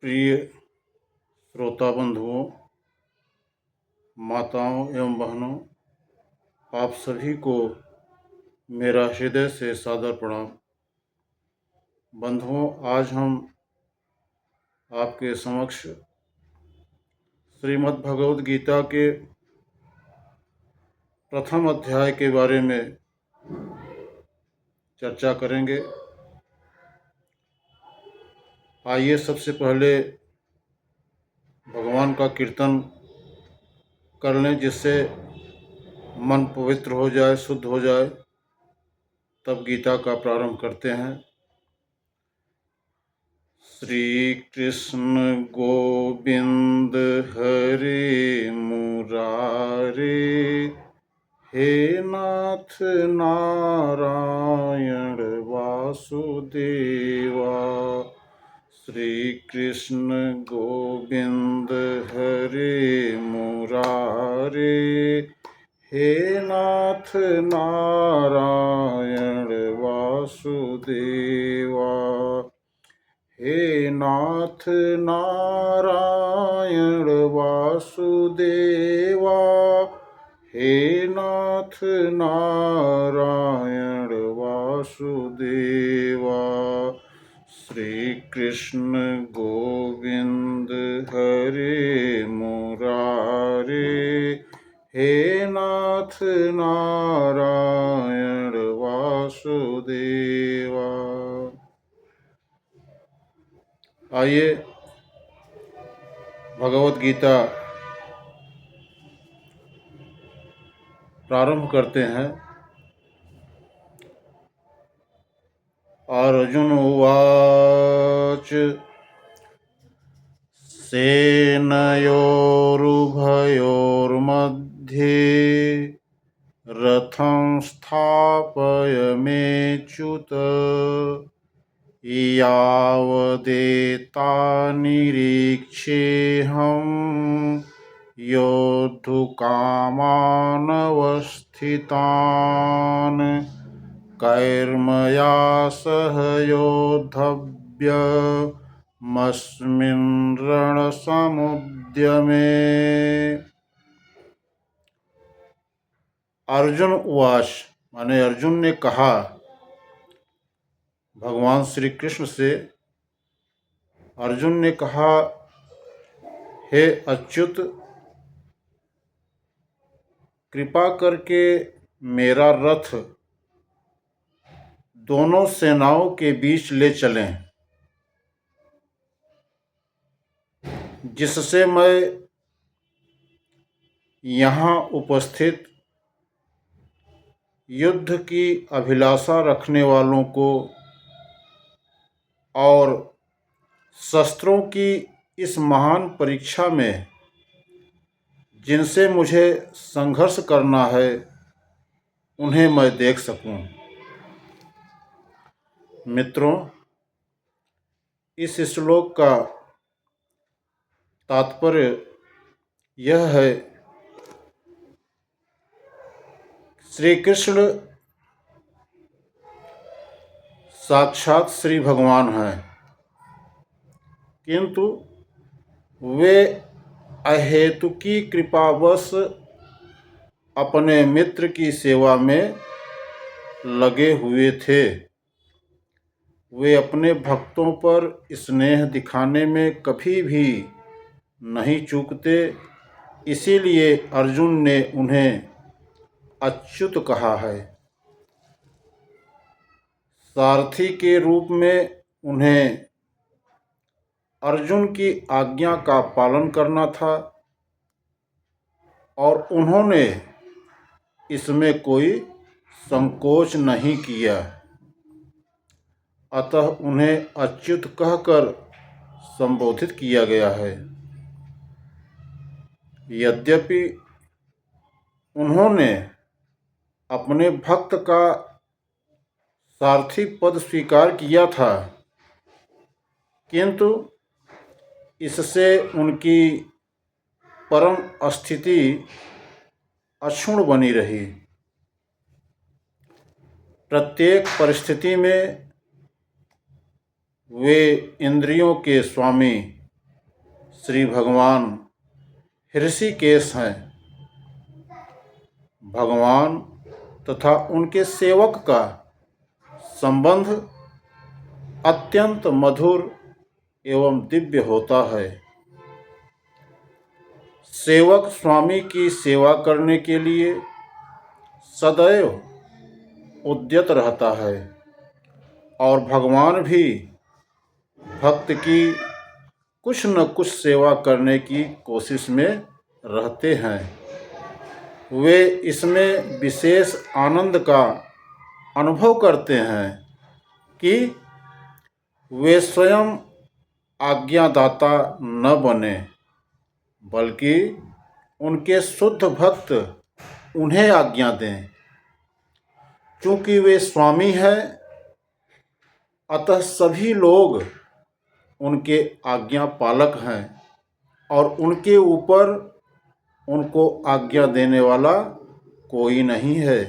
प्रिय श्रोता बंधुओं, माताओं एवं बहनों, आप सभी को मेरा हृदय से सादर प्रणाम। बंधुओं, आज हम आपके समक्ष श्रीमद् भगवद गीता के प्रथम अध्याय के बारे में चर्चा करेंगे। आइए सबसे पहले भगवान का कीर्तन कर लें, जिससे मन पवित्र हो जाए, शुद्ध हो जाए। तब गीता का प्रारंभ करते हैं। श्री कृष्ण गोविंद हरे मुरारे, हे नाथ नारायण वासुदेवा। श्री कृष्ण गोविंद हरे मुरारे, हे नाथ नारायण वासुदेवा। हे नाथ नारायण वासुदेवा, हे नाथ नारायण वासुदेवा। श्री कृष्ण गोविंद हरे मुरारे, हे नाथ नारायण वासुदेवा। आइए भगवद गीता प्रारंभ करते हैं। अर्जुन उवाच, सेनयोरुभयोर्मध्ये रथं स्थापयमेच्युत, यावदेतान्निरीक्षेऽहं योद्धुकामानवस्थितान्। कैर्मया सह योद्धव्यमस्मिन् रणसमुद्यमे। अर्जुन उवाच, माने अर्जुन ने कहा भगवान श्री कृष्ण से। अर्जुन ने कहा, हे अच्युत, कृपा करके मेरा रथ दोनों सेनाओं के बीच ले चलें, जिससे मैं यहाँ उपस्थित युद्ध की अभिलाषा रखने वालों को और शस्त्रों की इस महान परीक्षा में जिनसे मुझे संघर्ष करना है, उन्हें मैं देख सकूं। मित्रों, इस श्लोक का तात्पर्य यह है, श्री कृष्ण साक्षात श्री भगवान हैं, किंतु वे अहेतुकी कृपावश अपने मित्र की सेवा में लगे हुए थे। वे अपने भक्तों पर स्नेह दिखाने में कभी भी नहीं चूकते। इसीलिए अर्जुन ने उन्हें अच्युत कहा है। सारथी के रूप में उन्हें अर्जुन की आज्ञा का पालन करना था और उन्होंने इसमें कोई संकोच नहीं किया। अतः उन्हें अच्युत कहकर संबोधित किया गया है। यद्यपि उन्होंने अपने भक्त का सारथी पद स्वीकार किया था, किंतु इससे उनकी परम स्थिति अक्षुण्ण बनी रही। प्रत्येक परिस्थिति में वे इंद्रियों के स्वामी श्री भगवान ऋषिकेश हैं। भगवान तथा उनके सेवक का संबंध अत्यंत मधुर एवं दिव्य होता है। सेवक स्वामी की सेवा करने के लिए सदैव उद्यत रहता है और भगवान भी भक्त की कुछ न कुछ सेवा करने की कोशिश में रहते हैं। वे इसमें विशेष आनंद का अनुभव करते हैं कि वे स्वयं आज्ञादाता न बने, बल्कि उनके शुद्ध भक्त उन्हें आज्ञा दें। चूँकि वे स्वामी हैं, अतः सभी लोग उनके आज्ञा पालक हैं और उनके ऊपर उनको आज्ञा देने वाला कोई नहीं है।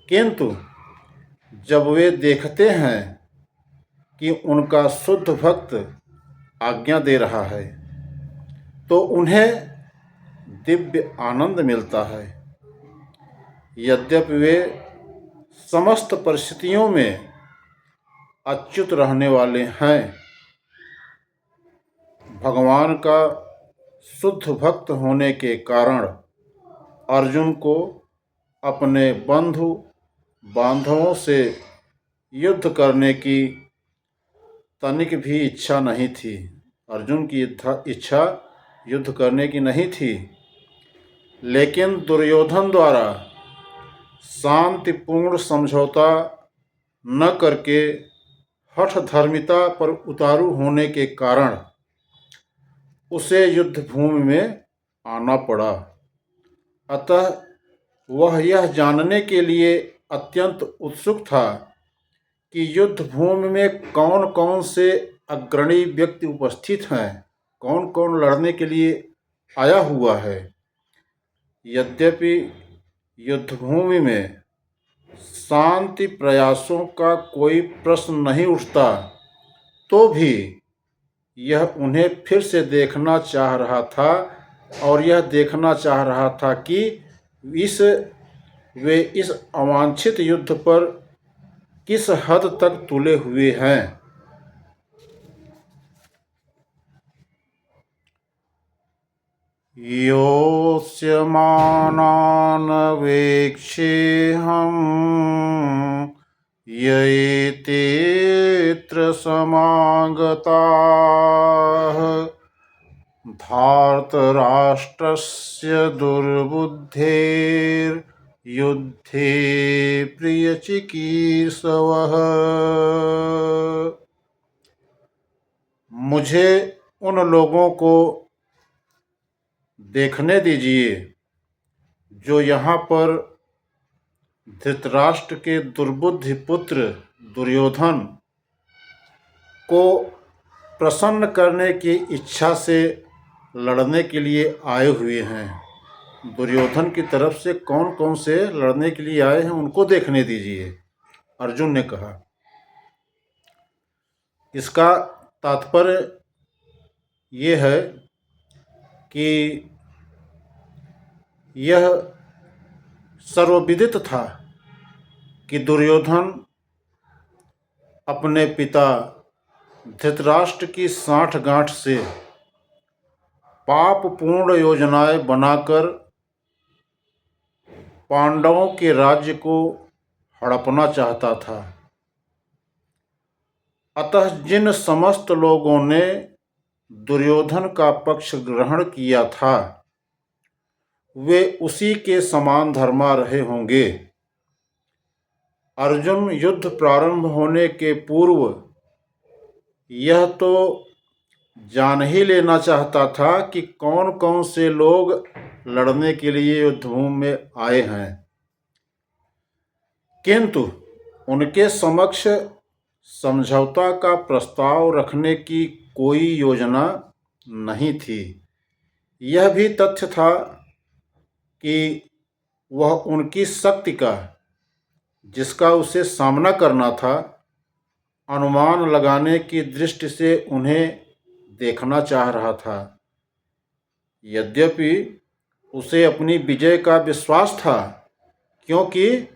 किंतु जब वे देखते हैं कि उनका शुद्ध भक्त आज्ञा दे रहा है, तो उन्हें दिव्य आनंद मिलता है। यद्यपि वे समस्त परिस्थितियों में अच्युत रहने वाले हैं, भगवान का शुद्ध भक्त होने के कारण अर्जुन को अपने बंधु बांधवों से युद्ध करने की तनिक भी इच्छा नहीं थी। अर्जुन की इच्छा युद्ध करने की नहीं थी, लेकिन दुर्योधन द्वारा शांतिपूर्ण समझौता न करके हठ धर्मिता पर उतारू होने के कारण उसे युद्ध भूमि में आना पड़ा। अतः वह यह जानने के लिए अत्यंत उत्सुक था कि युद्ध भूमि में कौन कौन से अग्रणी व्यक्ति उपस्थित हैं, कौन कौन लड़ने के लिए आया हुआ है। यद्यपि युद्ध भूमि में शांति प्रयासों का कोई प्रश्न नहीं उठता, तो भी यह उन्हें फिर से देखना चाह रहा था और यह देखना चाह रहा था कि वे इस अवांछित युद्ध पर किस हद तक तुले हुए हैं। योऽस्य मानान् वेक्षेऽहं य एतेऽत्र समागताः धार्तराष्ट्रस्य दुर्बुद्धेर्युद्धे प्रियचिकीर्षवः। मुझे उन लोगों को देखने दीजिए जो यहाँ पर धृतराष्ट्र के दुर्बुद्धि पुत्र दुर्योधन को प्रसन्न करने की इच्छा से लड़ने के लिए आए हुए हैं। दुर्योधन की तरफ से कौन कौन से लड़ने के लिए आए हैं, उनको देखने दीजिए, अर्जुन ने कहा। इसका तात्पर्य ये है कि यह सर्वविदित था कि दुर्योधन अपने पिता धृतराष्ट्र की साठगांठ से पापपूर्ण योजनाएं बनाकर पांडवों के राज्य को हड़पना चाहता था। अतः जिन समस्त लोगों ने दुर्योधन का पक्ष ग्रहण किया था, वे उसी के समान धर्मा रहे होंगे। अर्जुन युद्ध प्रारंभ होने के पूर्व यह तो जान ही लेना चाहता था कि कौन कौन से लोग लड़ने के लिए युद्धभूमि में आए हैं, किंतु उनके समक्ष समझौता का प्रस्ताव रखने की कोई योजना नहीं थी। यह भी तथ्य था कि वह उनकी शक्ति का, जिसका उसे सामना करना था, अनुमान लगाने की दृष्टि से उन्हें देखना चाह रहा था। यद्यपि उसे अपनी विजय का विश्वास था, क्योंकि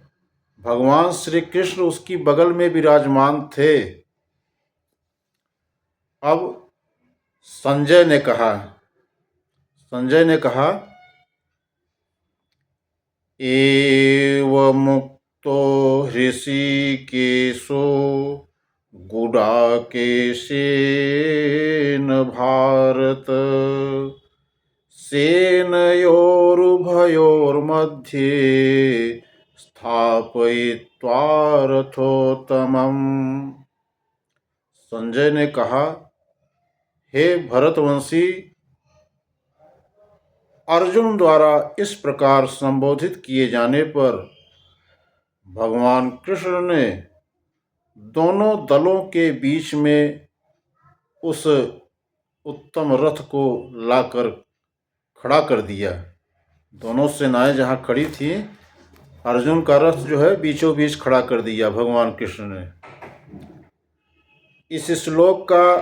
भगवान श्री कृष्ण उसकी बगल में विराजमान थे। अब संजय ने कहा, एवमुक्तो हृषीकेशो गुडाकेशेन भारत सेनयोरुभयोर्मध्ये स्थापयित्वा रथोत्तमम्। संजय ने कहा, हे भरतवंशी, अर्जुन द्वारा इस प्रकार संबोधित किए जाने पर भगवान कृष्ण ने दोनों दलों के बीच में उस उत्तम रथ को लाकर खड़ा कर दिया। दोनों सेनाएं जहां खड़ी थी, अर्जुन का रथ जो है बीचों बीच खड़ा कर दिया भगवान कृष्ण ने। इस श्लोक का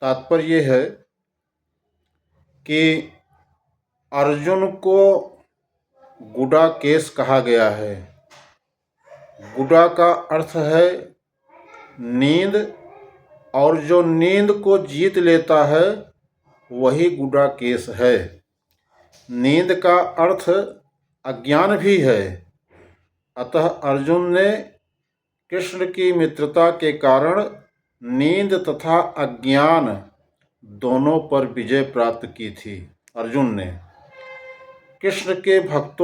तात्पर्य है कि अर्जुन को गुडाकेश कहा गया है। गुडा का अर्थ है नींद, और जो नींद को जीत लेता है वही गुडाकेश है। नींद का अर्थ अज्ञान भी है। अतः अर्जुन ने कृष्ण की मित्रता के कारण नींद तथा अज्ञान दोनों पर विजय प्राप्त की थी। अर्जुन ने कृष्ण के भक्त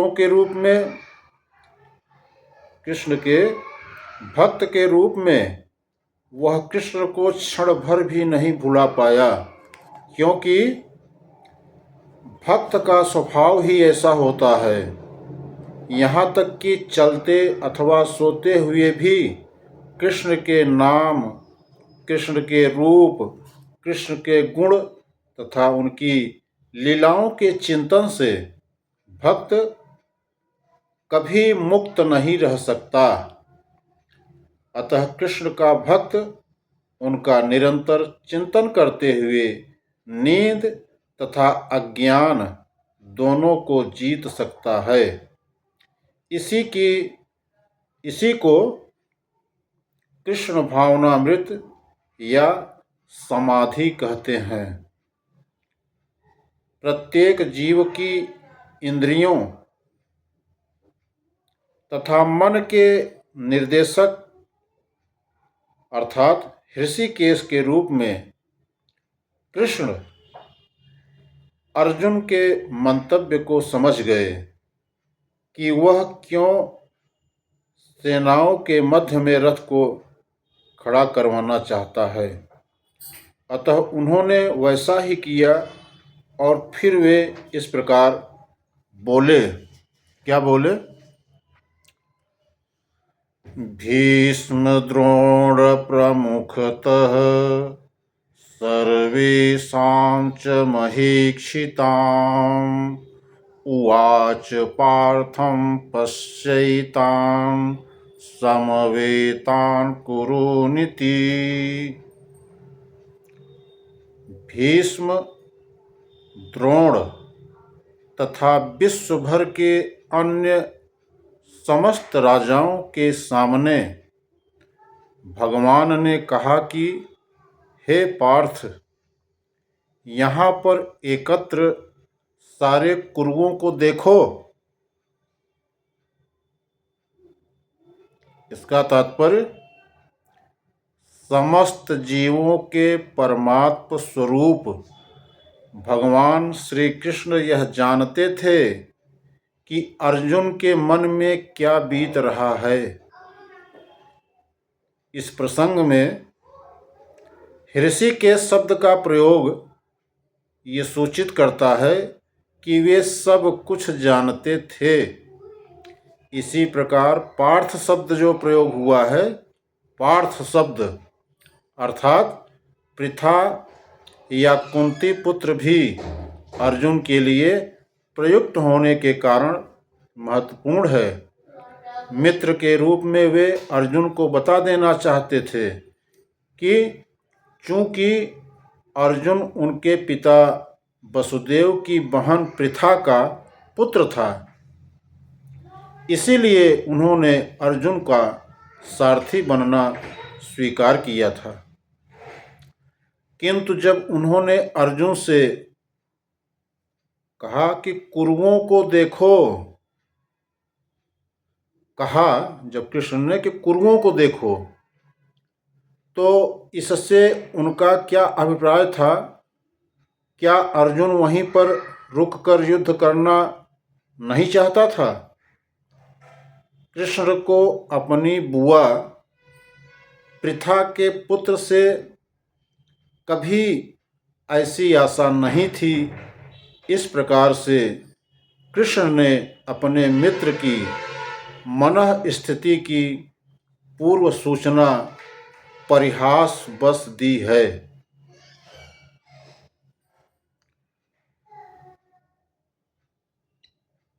के रूप में वह कृष्ण को क्षण भर भी नहीं भुला पाया, क्योंकि भक्त का स्वभाव ही ऐसा होता है। यहाँ तक कि चलते अथवा सोते हुए भी कृष्ण के नाम, कृष्ण के रूप, कृष्ण के गुण तथा उनकी लीलाओं के चिंतन से भक्त कभी मुक्त नहीं रह सकता। अतः कृष्ण का भक्त उनका निरंतर चिंतन करते हुए नींद तथा अज्ञान दोनों को जीत सकता है। इसी को कृष्ण भावनामृत या समाधि कहते हैं। प्रत्येक जीव की इंद्रियों तथा मन के निर्देशक अर्थात ऋषिकेश के रूप में कृष्ण अर्जुन के मंतव्य को समझ गए कि वह क्यों सेनाओं के मध्य में रथ को खड़ा करवाना चाहता है। अतः उन्होंने वैसा ही किया और फिर वे इस प्रकार बोले। क्या बोले? भीष्म द्रोण प्रमुखतः सर्वेषां च महीक्षिताम् उवाच पार्थं पश्यैतान् समवेतान् कुरुनिति। भीष्म, द्रोण तथा विश्व भर के अन्य समस्त राजाओं के सामने भगवान ने कहा कि हे पार्थ, यहाँ पर एकत्र सारे कुरुओं को देखो। इसका तात्पर्य समस्त जीवों के परमात्म स्वरूप भगवान श्री कृष्ण यह जानते थे कि अर्जुन के मन में क्या बीत रहा है। इस प्रसंग में ऋषिकेश शब्द का प्रयोग ये सूचित करता है कि वे सब कुछ जानते थे। इसी प्रकार पार्थ शब्द जो प्रयोग हुआ है, पार्थ शब्द अर्थात पृथा या कुंती पुत्र भी अर्जुन के लिए प्रयुक्त होने के कारण महत्वपूर्ण है। मित्र के रूप में वे अर्जुन को बता देना चाहते थे कि चूंकि अर्जुन उनके पिता वसुदेव की बहन पृथा का पुत्र था। इसीलिए उन्होंने अर्जुन का सारथी बनना स्वीकार किया था। किंतु जब उन्होंने अर्जुन से कहा कि कुरुओं को देखो, कहा जब कृष्ण ने कि कुरुओं को देखो, तो इससे उनका क्या अभिप्राय था? क्या अर्जुन वहीं पर रुककर युद्ध करना नहीं चाहता था? कृष्ण को अपनी बुआ पृथा के पुत्र से कभी ऐसी आशा नहीं थी। इस प्रकार से कृष्ण ने अपने मित्र की मनः स्थिति की पूर्व सूचना परिहास बस दी है।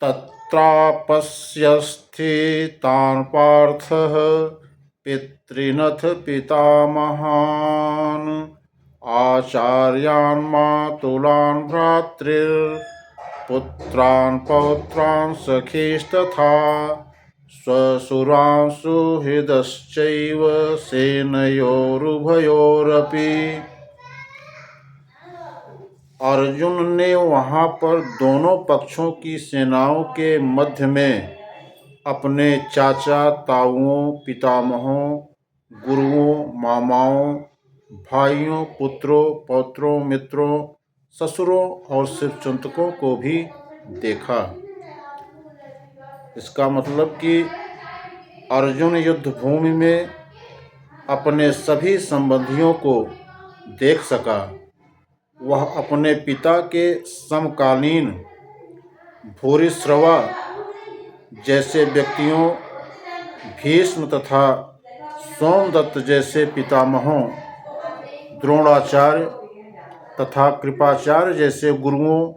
तत्रापश्यस्थितान् पार्थः पितॄनथ पितामहान् आचार्यान् मातुलान् भ्रातृपुत्रान् पौत्रान् सखीस्तथा स्वसुरान् सुहृदश्चैव सेनयोरुभयोरपि। अर्जुन ने वहां पर दोनों पक्षों की सेनाओं के मध्य में अपने चाचा ताऊओं, पितामहों, गुरुओं, मामाओं, भाइयों, पुत्रों, पौत्रों, मित्रों, ससुरों और शिवचिंतकों को भी देखा। इसका मतलब कि अर्जुन युद्ध भूमि में अपने सभी संबंधियों को देख सका। वह अपने पिता के समकालीन भूरिश्रवा जैसे व्यक्तियों, भीष्म तथा सोमदत्त जैसे पितामहों, द्रोणाचार्य तथा कृपाचार्य जैसे गुरुओं,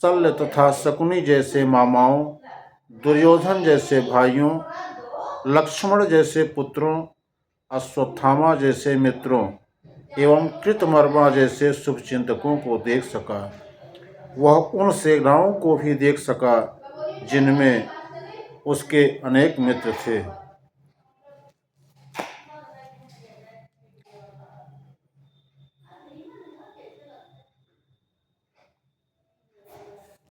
शल्य तथा शकुनी जैसे मामाओं, दुर्योधन जैसे भाइयों, लक्ष्मण जैसे पुत्रों, अश्वत्थामा जैसे मित्रों एवं कृतवर्मा जैसे शुभचिंतकों को देख सका। वह उन सेनाओं को भी देख सका जिनमें उसके अनेक मित्र थे।